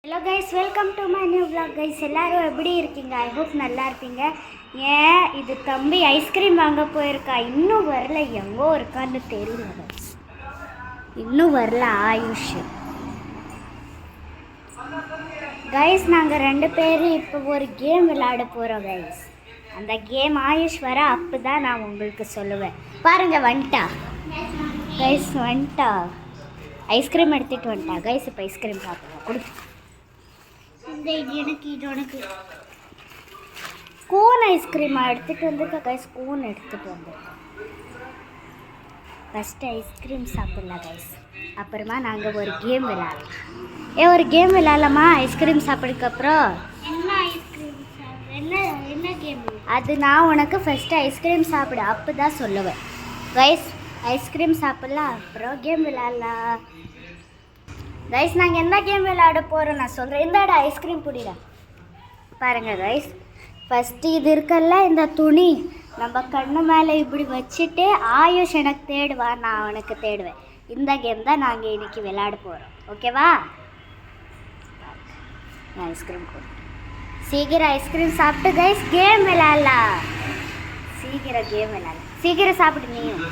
Hello guys, welcome to my new vlog guys. எல்லோரும் எப்படி இருக்கீங்க? ஐ ஹோப் நல்லா இருப்பீங்க. ஏன் இது தம்பி ஐஸ்கிரீம் வாங்க போயிருக்கா, இன்னும் வரல. எங்கோ இருக்கான்னு தெரியல கைஸ், இன்னும் வரல ஆயுஷ். கைஸ், நாங்கள் 2 பேரும் இப்போ ஒரு கேம் விளையாட போகிறோம் கைஸ். அந்த கேம் ஆயுஷ் வர அப்போ தான் நான் உங்களுக்கு சொல்லுவேன். பாருங்கள், வந்துட்டா கைஸ், வந்துட்டா. ஐஸ்கிரீம் எடுத்துகிட்டு வந்துட்டா கைஸ். இப்போ ஐஸ்கிரீம் சாப்பிடுவோம். கொடுத்து எனக்கு கோன் ஐஸ்கிரீமா எடுத்துகிட்டு வந்திருக்கேன் கைஸ். கோன் எடுத்துகிட்டு வந்திருக்கேன். ஃபஸ்ட்டு ஐஸ்கிரீம் சாப்பிட்லாம் கைஸ், அப்புறமா நாங்கள் ஒரு கேம் விளையாடலாம். ஒரு கேம் விளையாடலாமா ஐஸ்கிரீம் சாப்பிட்றதுக்கப்புறம்? என்ன ஐஸ்கிரீம் என்ன கேம் அது? நான் உனக்கு ஃபஸ்ட்டு ஐஸ்கிரீம் சாப்பிடு அப்போ தான் சொல்லுவேன் கைஸ். ஐஸ்கிரீம் சாப்பிட்லாம், அப்புறம் கேம் விளையாடலாம் கைஸ். நாங்கள் எந்த கேம் விளையாட போகிறோம் நான் சொல்கிறேன். இந்தாடா ஐஸ்கிரீம் பிடிடா. பாருங்கள் கைஸ், ஃபஸ்ட்டு இது இருக்கல்ல, இந்த துணி நம்ம கண்ணு மேலே இப்படி வச்சுட்டு ஆயுஷ் எனக்கு தேடுவா, நான் அவனுக்கு தேடுவேன். இந்த கேம் தான் நாங்கள் இன்றைக்கி விளையாட போகிறோம். ஓகேவா? நான் ஐஸ்கிரீம் போடுறேன். சீக்கிரம் ஐஸ்கிரீம் சாப்பிட்டு கைஸ் கேம் விளையாடலாம். சீக்கிரம் கேம் விளையாடலாம். சீக்கிரம் சாப்பிட்டு நீயும்.